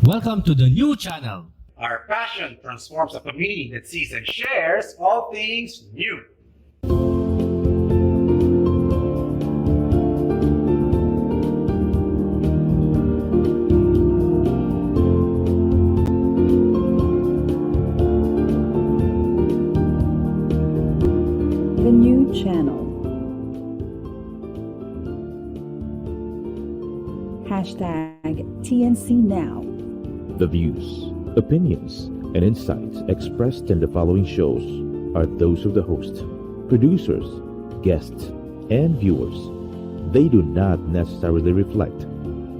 Welcome to the new channel. Our passion transforms a community that sees and shares all things new. The new channel. Hashtag TNC Now. The views, opinions, and insights expressed in the following shows are those of the host, producers, guests, and viewers. They do not necessarily reflect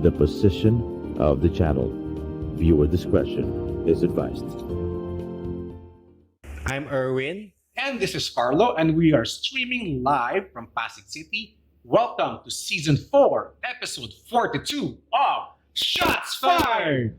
the position of the channel. Viewer discretion is advised. I'm Erwin. And this is Carlo, and we are streaming live from Pasig City. Welcome to Season 4, Episode 42 of Shots Fired!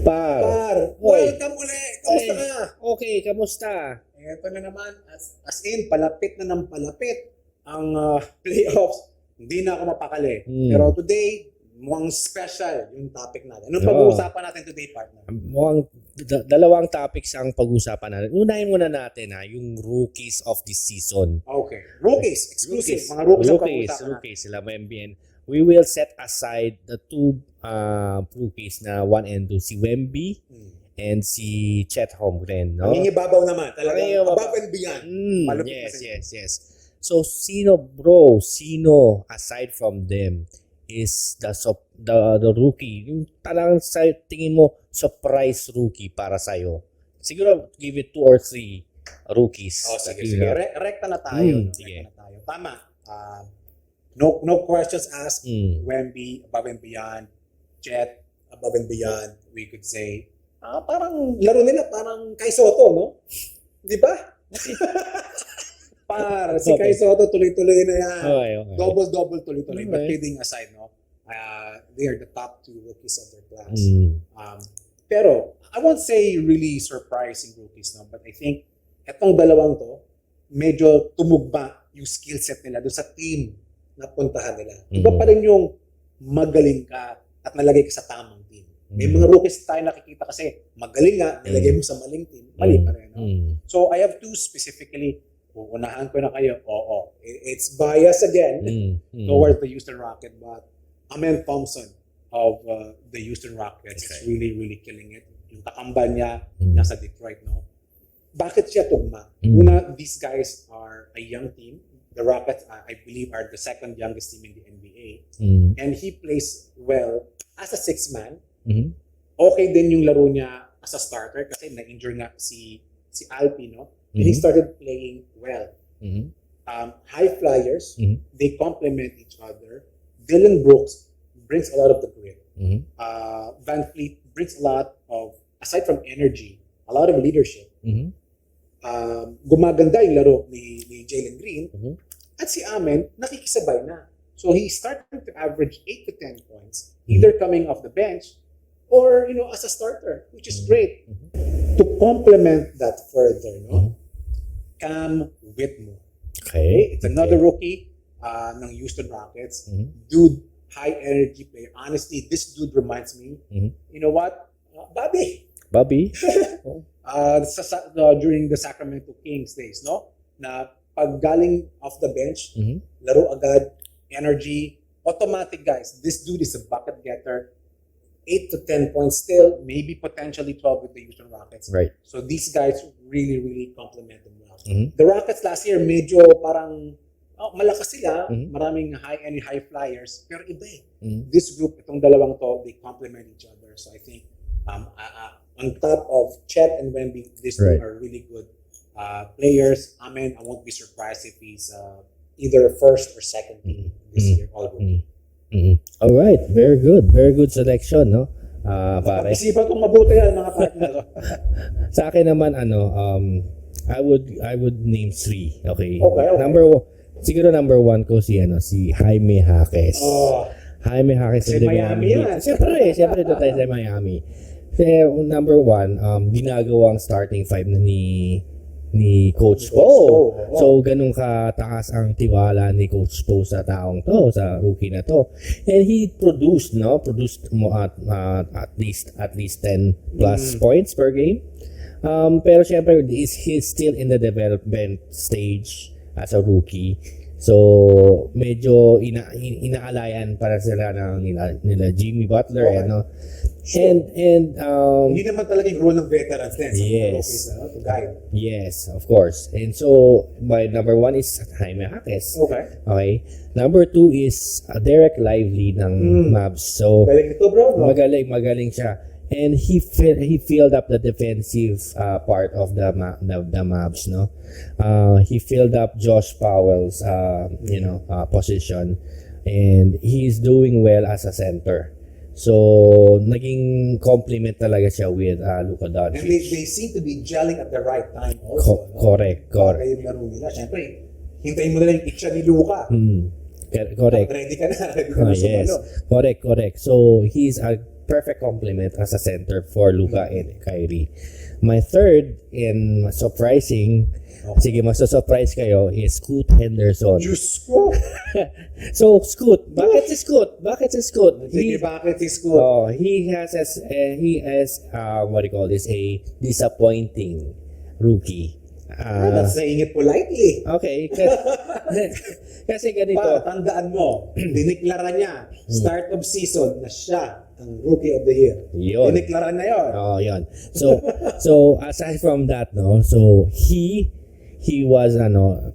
Par, Welcome ulit! Kamusta ka? Okay, kamusta? Ito na naman, as in, palapit na ng palapit ang playoffs. Hindi na ako mapakali. Pero today, mukhang special yung topic natin. Anong pag-uusapan natin today, partner? Mukhang dalawang topics ang pag-usapan natin. Unahin muna natin yung rookies of this season. Okay. Rookies, exclusive. Mga rookies ang pag-uusapan Rookies, sila Wemby and we will set aside the two rookies na 1 and 2, si Wemby and si Chet Holmgren. No? Nangingibabaw naman. Talagang Nangingibabaw. above and beyond. Malupit Yes. So, sino aside from them is the rookie? Yung talagang sa tingin mo, surprise rookie para sa'yo. Siguro, give it 2 or 3 rookies. Sige. Rekta na tayo. Sige. Rekta na tayo. Tama. No questions asked. Wemby, above and beyond. Chet, above and beyond. We could say, parang laro nila, parang Kai Soto, no? Di ba? Si Kai Soto, tuloy-tuloy na yan. Okay. Double tuloy-tuloy. But Okay. kidding aside, no? They are the top 2 rookies of their class. Pero, I won't say really surprising rookies, no? But I think, etong dalawang to, medyo tumugma yung skill set nila doon sa team na puntahan nila. Iba pa rin yung magaling ka at nalagay ka sa tamang team. May mga rookies tayo nakikita kasi magaling nga, nilagay mo sa maling team, mali pa rin. No? So, I have 2 specifically. Uunahan ko na kayo. It's bias again towards the Houston Rockets, but Amen Thompson of the Houston Rockets is really, really killing it. Yung kakambal niya nasa Detroit, no? Bakit siya tugma? Una, these guys are a young team. The Rockets, I believe, are the second youngest team in the NBA. And he plays well as a 6-man. Okay din yung laro niya as a starter kasi na-injure nga si Alpi, no? And he started playing well. High flyers, they complement each other. Dylan Brooks brings a lot of the grit. Van Fleet brings a lot of, aside from energy, a lot of leadership. Gumaganda yung laro ni Jalen Green. At si Amen, nakikisabay na. So he's starting to average 8 to 10 points, either coming off the bench or, as a starter, which is great. To complement that further, no? Cam Whitmore. Okay. It's another rookie ng Houston Rockets. Dude, high energy player. Honestly, this dude reminds me, you know what? Bobby. During the Sacramento Kings days, no? Na pag galing off the bench, laro agad, energy, automatic guys. This dude is a bucket getter. 8 to 10 points still, maybe potentially 12 with the Houston Rockets. Right. So these guys really, really complement them well. The Rockets last year, medyo parang malakas sila, maraming high flyers, pero iba eh. This group, itong dalawang to, they complement each other. So I think on top of Chet and Wemby, these two are really good players. I won't be surprised if he's either first or second team this year already. All right, very good selection, no? Pare. Pag-isipan kong mabuti yan, mga partner. Sa akin naman, I would name 3. Okay? Okay. Siguro number 1 ko si Jaime Jaquez. Oh, Jaime Jaquez. Kasi Miami yan. Siyempre ito tayo sa Miami. Kasi number 1, ginagawang starting 5 na ni Coach Po. So, ganun kataas ang tiwala ni Coach Po sa taong to, sa rookie na to. And he produced mo at least 10 plus points per game. Pero syempre, he's still in the development stage as a rookie. So, medyo inaalayan para sila nila Jimmy Butler, And hindi naman talaga yung role ng veterans din. Yes. To guide. Yes, of course. And so, my number 1 is Jaime Jaquez. Okay. Number 2 is Derek Lively ng Mavs. So, Galing ito, bro. No? magaling siya. And he filled up the defensive part of the Mavs, no? He filled up Josh Powell's position, and he's doing well as a center. So naging complement talaga siya with Luka Doncic. And they seem to be gelling at the right time also. Correct. Kaya yung laro nila. Siyempre, hintayin mo na lang yung itcha ni Luka. Correct. Ready ka na. Yes. Correct. So he's a perfect complement as a center for Luka and Kyrie. My third and surprising, sige, maso-surprise kayo, is Scoot Henderson. Diyos ko! So, Scoot, bakit si Scoot? Sige, bakit si Scoot? He has what do you call this, a disappointing rookie. That's saying it politely. Okay. Kasi ganito. Tandaan mo, diniklara niya, start of season, na siya ang Rookie of the Year. Yun. Diniklara na yun. Yun. So aside from that, so he was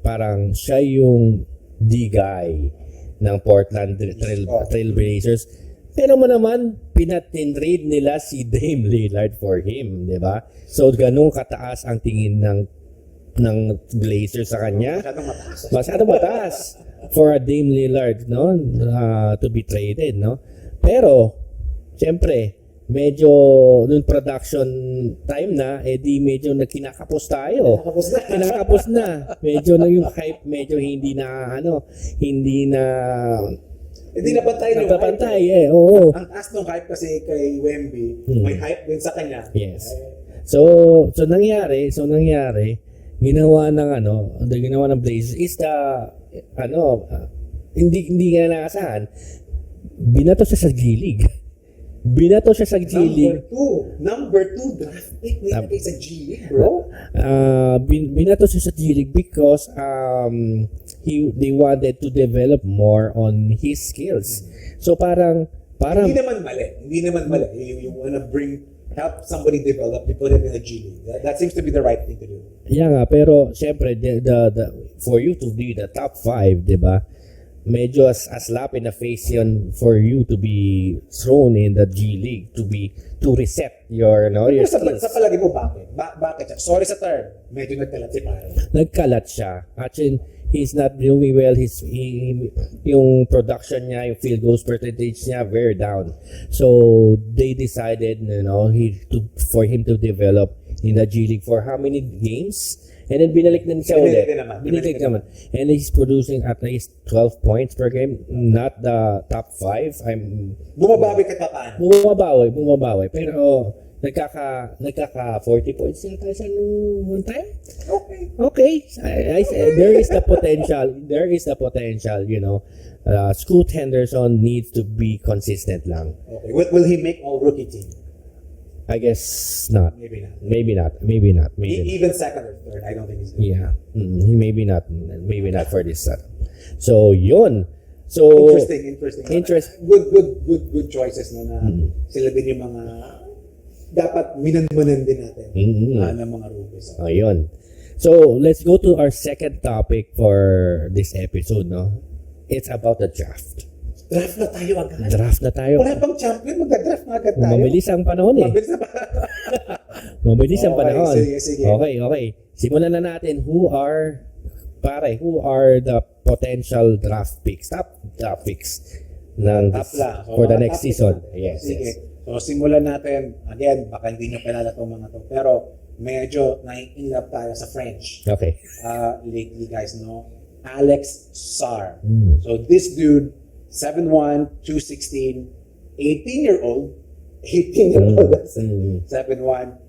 parang siya yung the guy ng Portland Trail Blazers. Pero naman pinatinrade nila si Dame Lillard for him, di ba? So ganun kataas ang tingin ng Blazers sa kanya. Masyadong mataas for a Dame Lillard, to be traded, Pero siyempre, medyo nung production time na, di medyo kinakapos tayo. Kinakapos na. Medyo na yung hype, medyo hindi na pantay. Oo. Ang taas ng hype kasi kay Wemby, may hype din sa kanya. Yes. So nangyari, ginawa ng Blazers is hindi nga naasahan. Binato siya sa G-League. Number 2 draft pick nilagay sa G-League, bro. Binato siya sa G-League because they wanted to develop more on his skills. So parang Hindi naman mali. You wanna help somebody develop, you put him in a G-League. That seems to be the right thing to do. Yeah nga, pero syempre for you to be the top 5, 'di ba? Medyo as slap in the face yun for you to be thrown in the G League to reset your skills. Sa palagi mo, bakit? Sorry sa term, medyo nagkalat si pare. Nagkalat siya. Actually, he's not doing well. Yung production niya, yung field goals percentage niya, very down. So they decided, for him to develop in the G League for how many games? And then binalik na siya ulit. Binalik naman. And he's producing at least 12 points per game. Not the top 5. Bumabawi ka pa paano? Bumabawi. Pero nagkaka 40 points yata siya nung one time. Okay. I there is the potential. Scoot Henderson needs to be consistent lang. Okay. Will he make all rookie team? I guess not. Maybe not. Even second or third, I don't think he's good. Yeah. Maybe not for this. So, yun. So, Interesting. Good choices na sila din yung mga dapat minanmanan din natin ng mga rookies. Yun. So, let's go to our second topic for this episode, It's about the draft. Draft na tayo. Wala pang champion, mag-draft na agad tayo. Mabilis ang panahon Mabilis ang panahon. Sige. Okay. Simulan na natin. Who are the potential draft picks? Top picks ng for the next season. Yes. Sige. So simulan natin, again, baka hindi nyo kilala itong mga to, pero medyo nai-inlove tayo sa French. Okay. Lately, guys, no? Alex Sarr. Mm. So this dude, 7'1", 216, 18-year-old, 18-year-old, that's it. 7'1".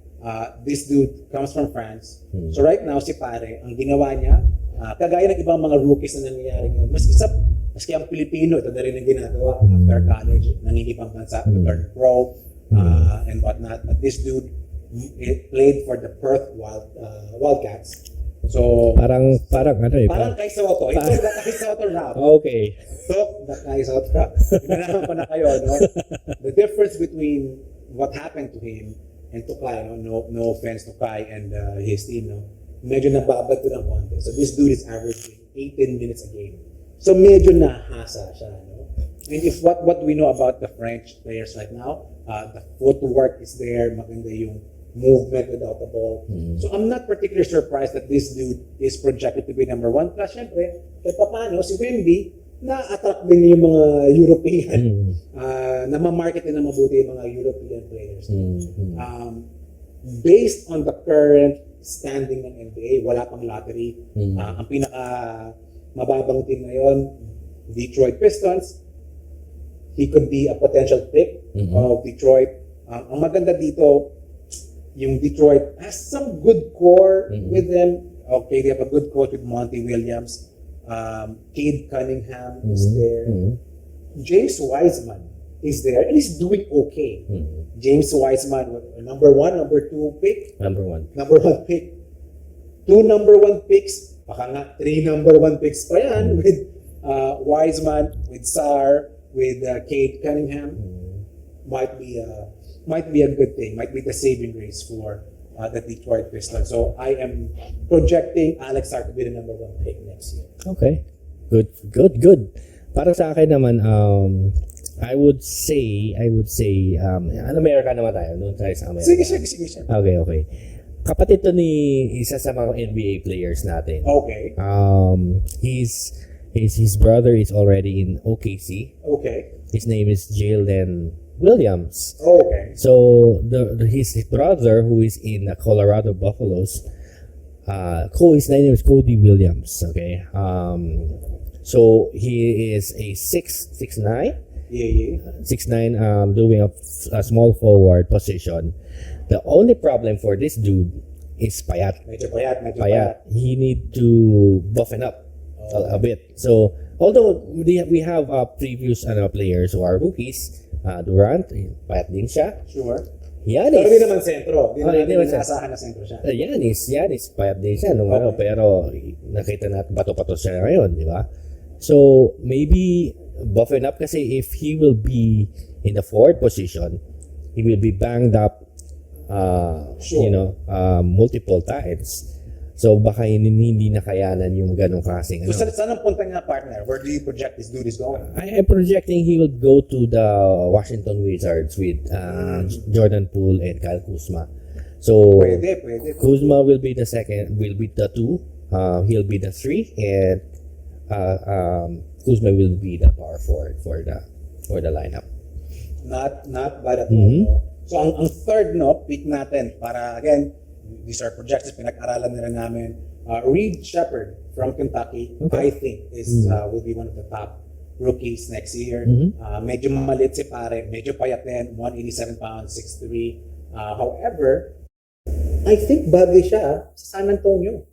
This dude comes from France. So right now, si pare, ang ginawa niya, kagaya ng ibang mga rookies na nangyayari ngayon, maski ang Pilipino, ito na rin ang ginagawa after college, nangingipang bansa, turn pro, and whatnot. But this dude played for the Perth Wildcats. So, Parang ano eh. parang kay Soto. Ito na kay Soto rap. Okay. Ito na kay Soto rap. Pinanaman ko na kayo, no? The difference between what happened to him and to Kai, no offense to Kai and his team, no? Medyo nababad to ng konti. So this dude is averaging 18 minutes a game. So medyo nahasa siya, no? And if what we know about the French players right now, the footwork is there, maganda yung movement without the ball. So I'm not particularly surprised that this dude is projected to be number 1. Plus, syempre, kahit paano, si Wemby, na-attract din yung mga European, na ma-market din na mabuti yung mga European players. Based on the current standing ng NBA, wala pang lottery. Ang pinaka mababang team ngayon, Detroit Pistons. He could be a potential pick of Detroit. Ang maganda dito, yung Detroit has some good core with them. Okay, they have a good coach with Monty Williams. Cade Cunningham is there. James Wiseman is there and he's doing okay. James Wiseman, number 1, number 2 pick. Number 1. Number 1 pick. 2 number 1 picks. Baka nga 3 number 1 picks pa yan with Wiseman, with Sarr, with Cade Cunningham. Might be a good thing. Might be the saving grace for the Detroit Pistons. So I am projecting Alex Sarr to be the number 1 pick next year. Okay. Good. Para sa akin naman, I would say, America naman tayo. Doon tayo sa America. Sige. Okay. Kapatid to ni isa sa mga NBA players natin. Okay. His brother is already in OKC. Okay. His name is Jalen Williams. Okay. So his brother, who is in the Colorado Buffaloes, his name is Cody Williams. Okay. So he is a 6'9". Yeah. 6'9", doing a small forward position. The only problem for this dude is payat. Medyo payat. He need to buffen up a bit. So although we have previous players who are rookies, Durant, payat din siya. Sure. Giannis. Pero di naman sentro. Di Hindi naman naman inaasahan na sentro siya. Giannis, payat din siya nung Okay. pero nakita natin bato-bato siya ngayon, di ba? So maybe buffen up kasi if he will be in the forward position, he will be banged up Sure. multiple times. So baka hindi nakayanan yung ganong klaseng So saan ang punta nga, partner? Where do you project this dude is going? I am projecting he will go to the Washington Wizards with Jordan Poole and Kyle Kuzma. So Pwede. Kuzma will be the second, will be the 2. He'll be the 3, and Kuzma will be the power forward for the lineup. Not bad at all. No? So ang third pick natin para again, these are projections, pinag-aralan na rin namin. Reed Shepherd from Kentucky, I think will be one of the top rookies next year. Medyo maliit si pare, medyo payat din, 187 pounds, 6'3". However, I think bagay siya sa San Antonio.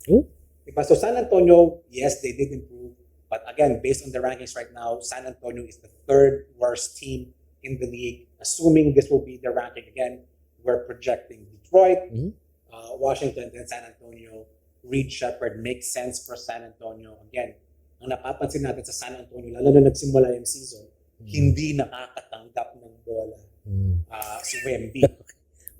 Diba? So San Antonio, yes, they did improve. But again, based on the rankings right now, San Antonio is the 3rd worst team in the league. Assuming this will be the ranking again, we're projecting Detroit, Washington, and San Antonio. Reed Shepherd makes sense for San Antonio. Again, ang napapansin natin sa San Antonio, lalo na nagsimula yung season, hindi nakakatanggap ng bola si Wemby.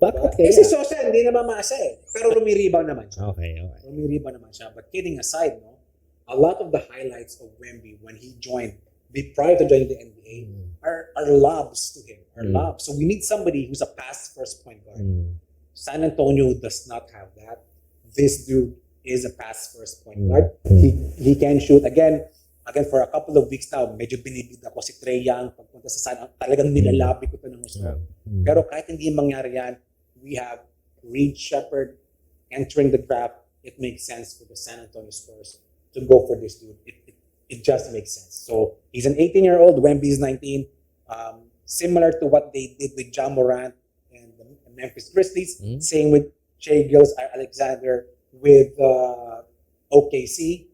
Bakit kaya? Kasi Sosa, hindi naman masa pero rumiribaw naman siya. Okay. Rumiribaw naman siya. But kidding aside, a lot of the highlights of Wemby when he joined, prior to joining the NBA, are lobs to him. Lobs. So we need somebody who's a pass-first point guard. San Antonio does not have that. This dude is a pass-first point guard. He can shoot. Again, again, for a couple of weeks now, medyo binibid ako si Trae Young pagpunta sa San Antonio. Talagang nilalabi ko ito ng gusto. Pero kahit hindi mangyari yan, we have Reed Shepherd entering the draft. It makes sense for the San Antonio Spurs to go for this dude. It just makes sense. So he's an 18-year-old. Wemby is 19. Similar to what they did with Ja Morant and the Memphis Grizzlies. Same with Shai Gilgeous-Alexander with OKC.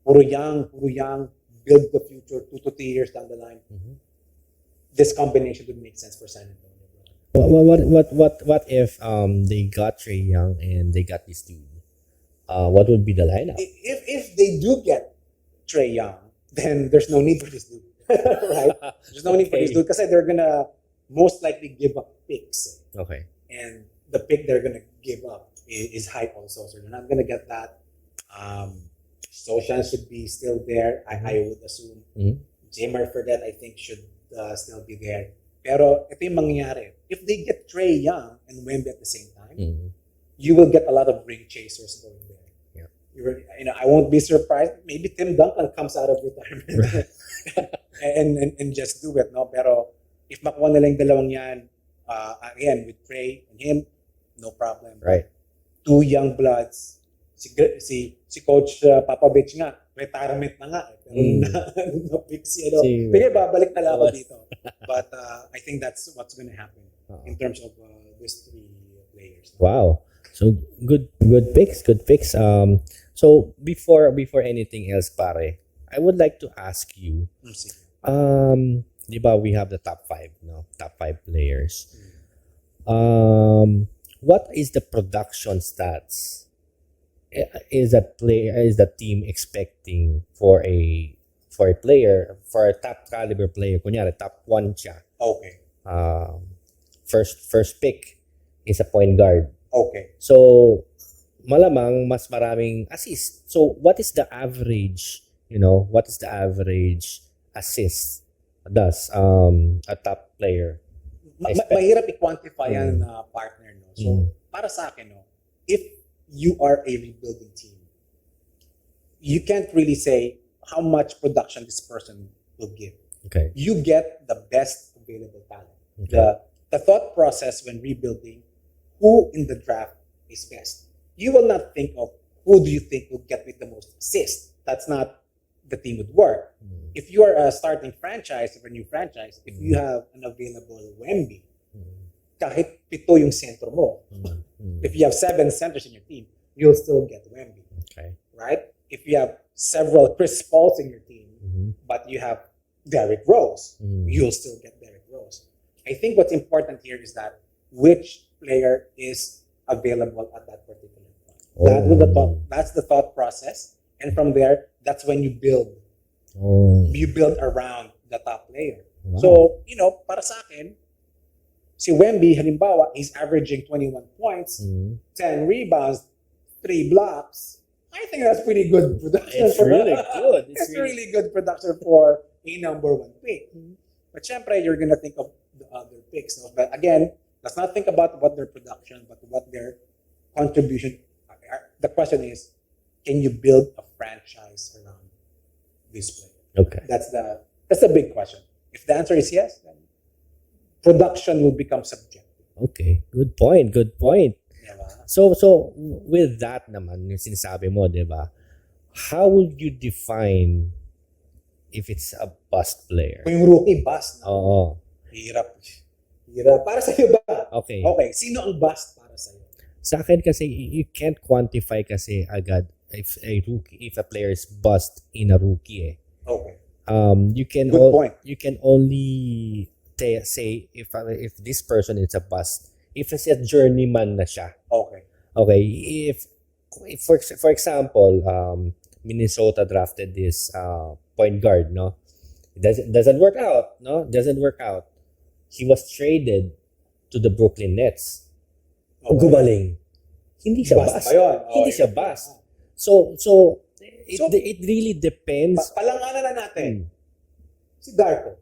Puro young, build the future 2 to 3 years down the line. This combination would make sense for San Antonio. What if they got Trae Young and they got this dude? What would be the lineup? If they do get Trae Young, then there's no need for this dude. Right? There's no need for this dude because they're gonna most likely give up picks. Okay. And the pick they're gonna give up is high also, so they're not gonna get that. Sochan should be still there, I would assume. Jamer for that, I think, should still be there. Pero ito yung mangyayari. If they get Trae Young and Wemby at the same time, you will get a lot of ring chasers going there. Yeah. I won't be surprised. Maybe Tim Duncan comes out of retirement and just do it. No, pero if makuha nila yung dalawang yan, again with Trae and him, no problem. Right. 2 young bloods. Si Coach Popovich nga, retirement na nga. Pero na-pick Sige, babalik na lang ako dito. But I think that's what's going to happen in terms of these 3 players. Wow. So good picks. So before anything else, pare, I would like to ask you, di ba we have the top 5, no? Top 5 players. What is the production stats? Is the team expecting for a player, for a top caliber player, kunyari top 1 siya. Okay. First pick is a point guard. Okay. So malamang mas maraming assist. So what is the average, what is the average assist does a top player? Mahirap i-quantify yan partner, no. So para sa akin, no, if you are a rebuilding team, you can't really say how much production this person will give. Okay. You get the best available talent. Okay. The thought process when rebuilding, who in the draft is best. You will not think of who do you think will get with the most assists. That's not the team would work. If you are a starting franchise or a new franchise, if you have an available Wemby, kahit 7 yung sentro mo, if you have 7 centers in your team, you'll still get Wemby. Okay. Right? If you have several Chris Pauls in your team, but you have Derrick Rose, you'll still get Derrick Rose. I think what's important here is that which player is available at that particular point. That's the thought process. And from there, that's when you build. You build around the top player. Wow. So, para sa akin, si Wemby, halimbawa, he's averaging 21 points, 10 rebounds, 3 blocks. I think that's pretty good production. It's really good. It's really good production for a number 1 pick. But syempre, you're gonna think of the other picks. No? But again, let's not think about what their production, but what their contribution. The question is, can you build a franchise around this player? Okay. That's the big question. If the answer is yes, then production will become subjective. Okay. Good point. Diba? So with that naman, yung sinasabi mo, diba, how would you define if it's a bust player? Kung yung rookie bust, Oo. Hirap. Para sa'yo ba? Okay. Sino ang bust para sa'yo? Sa akin kasi, you can't quantify kasi agad if a player is bust in a rookie eh. Okay. You can Good point. You can only say if this person is a bust if it's a journeyman na siya. Okay. Okay, if for example, Minnesota drafted this point guard, no? Doesn't work out, no? Doesn't work out. He was traded to the Brooklyn Nets. Okay. Gumaling. Hindi siya bust. Hindi siya bust. So it really depends. Palanganan na natin. Si Darko.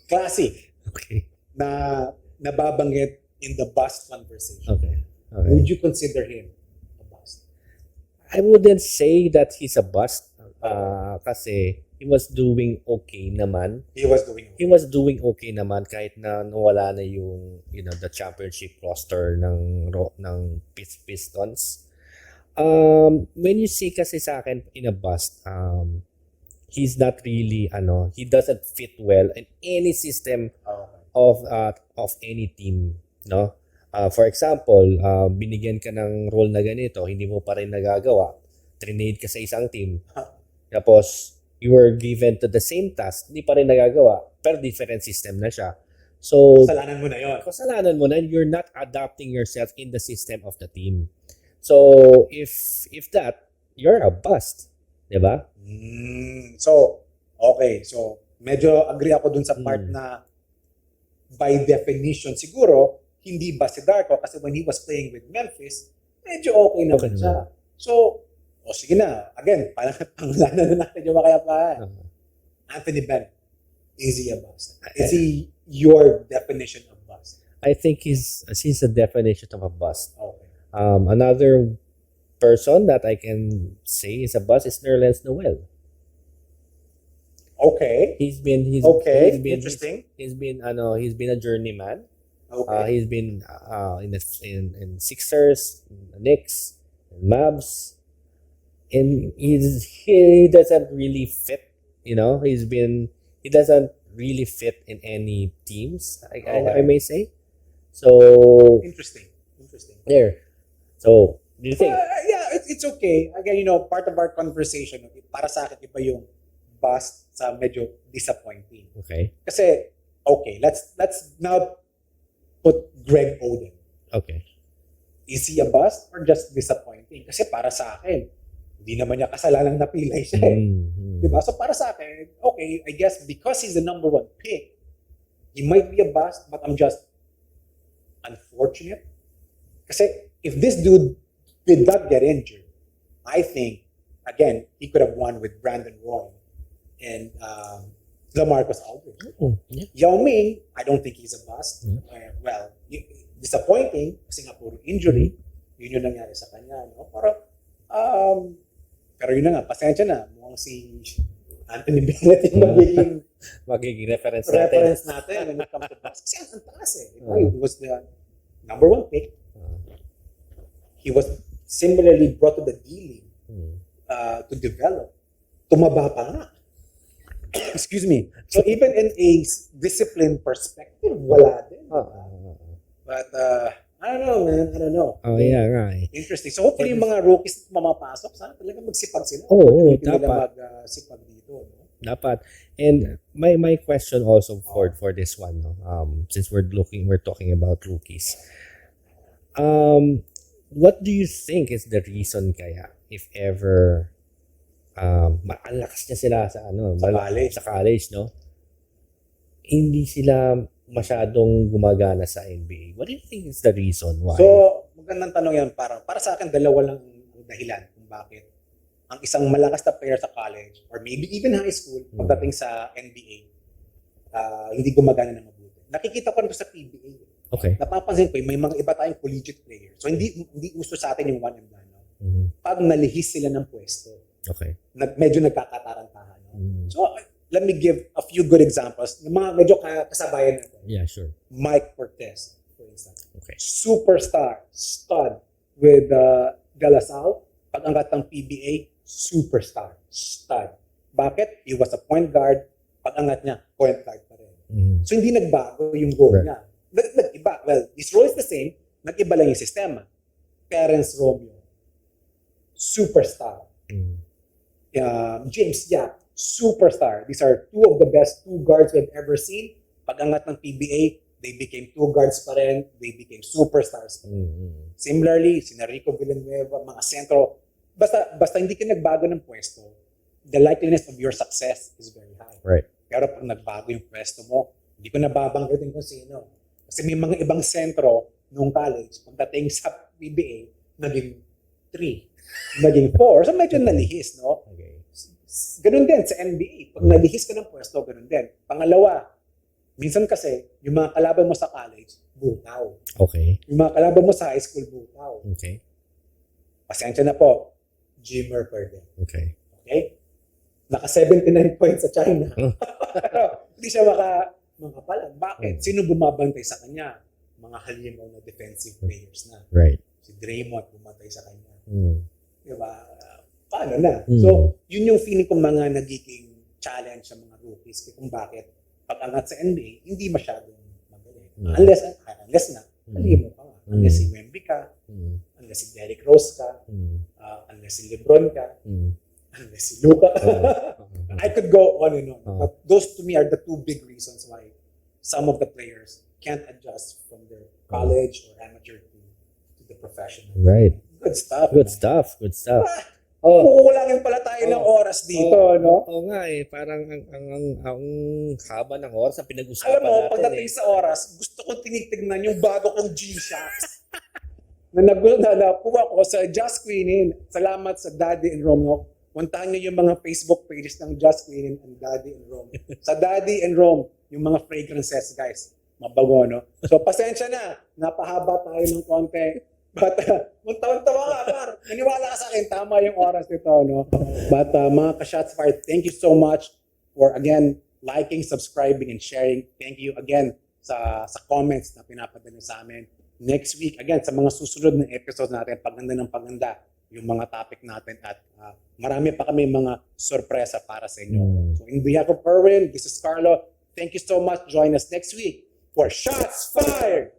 Classic. Okay. Na nababanggit in the bust conversation. Okay. Would you consider him a bust? I wouldn't say that he's a bust kasi he was doing okay naman. He was doing He was doing okay naman kahit na nawala na yung the championship roster ng Pistons. When you see kasi sa akin in a bust, he's not really he doesn't fit well in any system of any team, no? For example, binigyan ka ng role na ganito, hindi mo pa rin nagagawa. Trinade ka sa isang team. Tapos you were given to the same task, hindi pa rin nagagawa, pero different system na siya. So kasalanan mo na yun. Kasalanan mo na, you're not adapting yourself in the system of the team. So if that, you're a bust, 'di ba? So, okay. So, medyo agree ako dun sa part na by definition, siguro, hindi ba si Darko kasi when he was playing with Memphis, medyo okay naman siya. So, sige na. Again, pangalanan na natin yung makayapaan. Anthony Bennett, is he a bust? Is he your definition of bust? I think he's a definition of a bust. Okay. Another person that I can say is a bust is Nerlens Noel. Okay. He's been interesting. He's been a journeyman. Okay. He's been in Sixers, Knicks, Mavs, and he doesn't really fit. He doesn't really fit in any teams. I may say. So Interesting. there. So do you think? Yeah, it's okay. Again, part of our conversation, para sa akin, iba yung bust sa medyo disappointing. Okay. Kasi, okay, let's now put Greg Oden. Okay. Is he a bust or just disappointing? Kasi para sa akin, hindi naman niya kasalanang napilay siya. Diba? So para sa akin, okay, I guess because he's the number one pick, he might be a bust, but I'm just unfortunate. Kasi if this dude did not get injured, I think, again, he could have won with Brandon Roy and LaMarcus Aldridge. Yeah. Yao Ming, I don't think he's a bust. Well, disappointing kasi nga puro injury. Yun yung nangyari sa kanya. No? Pero yun na nga, pasensya na. Mukhang si Anthony Bennett yung magiging reference natin when it comes to bust. Kasi ang taas eh. He was the number one pick. He was similarly brought to the D-League to develop. Tumaba pa nga. Excuse me. So even in a discipline perspective, wala din. But I don't know, man. I don't know. Oh, yeah, right. Interesting. So hopefully yung mga rookies mamapasok, sana talaga magsipag sila. Oo, dapat. Magsipag dito. No? Dapat. And my question also for this one, no? Since we're talking about rookies. What do you think is the reason kaya if ever malakas niya sila sa college, no? Hindi sila masyadong gumagana sa NBA. What do you think is the reason why? So, magandang tanong yan. Para sa akin, dalawa lang ang dahilan kung bakit ang isang malakas na player sa college or maybe even high school, pagdating sa NBA, hindi gumagana na mabuti. Nakikita ko rin sa PBA. Okay. Napapansin ko, may mga iba tayong collegiate players. So, hindi uso sa atin yung one and done. No? Pag nalihis sila ng pwesto, okay. Medyo nagkakatarantahan. No? So, let me give a few good examples. Yung mga medyo kasabayan natin. Yeah, sure. Mike Cortez, for instance. Okay. Superstar, stud with De La Salle. Pag-angat ng PBA, superstar, stud. Bakit? He was a point guard. Pag-angat niya, point guard pa rin. So, hindi nagbago yung role niya. Nag-iba. Well, his role is the same. Nag-iba lang yung sistema. Terence Romeo, superstar. James Yap, superstar. These are two of the best two guards we've ever seen. Pag-angat ng PBA, they became two guards pa rin. They became superstars. Similarly, si Rico Villanueva, mga sentro. Basta hindi ka nagbago ng pwesto, the likeliness of your success is very high. Right. Pero pag nagbago yung pwesto mo, hindi ko nababanggitin kung sino. Kasi may mga ibang sentro nung college, pagdating sa PBA, naging 3, naging 4. So medyo nalihis, no? Okay. Ganun din sa NBA. Pag nalihis ka ng pwesto, ganun din. Pangalawa, minsan kasi, yung mga kalaban mo sa college, butaw. Okay. Yung mga kalaban mo sa high school, butaw. Okay. Pasensya na po, Jimmer Perde. Okay. Okay? naka 79 points sa China. Pero hindi siya makapalag. Bakit? Sino bumabantay sa kanya? Mga halimaw na defensive players na. Right. Si Draymond bumantay sa kanya. Diba? Paano na? So, yun yung feeling ko mga nagiging challenge sa mga rookies kung bakit pag-angat sa NBA, hindi masyadong magaling. Unless na, halimaw pa nga. Unless si Wemby ka, unless si Derrick Rose ka, unless si LeBron ka, unless si Luka. I could go on and on. But those to me are the two big reasons why some of the players can't adjust from their college or amateur to the professional. Right. Good stuff. Good man. stuff. Good stuff. Kukulangin pala tayo ng oras dito, no? Oo nga eh. Parang ang haba ng oras ang pinag-usapan Alam mo, natin pagdating eh. sa oras, gusto ko tinitignan yung bago kong G-Shocks na nakuha ko sa Just Queenin. Salamat sa Daddy and Rome. No? Puntahan nyo yung mga Facebook pages ng Just Queenin and Daddy and Rome. Sa Daddy and Rome, yung mga fragrances, guys. Mabago, no? So, pasensya na. Napahaba tayo ng konti. But, muntawan-tawa nga, par. Naniwala ka sa akin, tama yung oras nito, no? But, mga ka-Shots Fired, thank you so much for, again, liking, subscribing, and sharing. Thank you again sa comments na pinapadala sa amin. Next week, again, sa mga susunod na episodes natin, paganda ng paganda, yung mga topic natin at marami pa kami mga sorpresa para sa inyo. So, in behalf of Erwin, this is Carlo. Thank you so much. Join us next week for Shots Fired!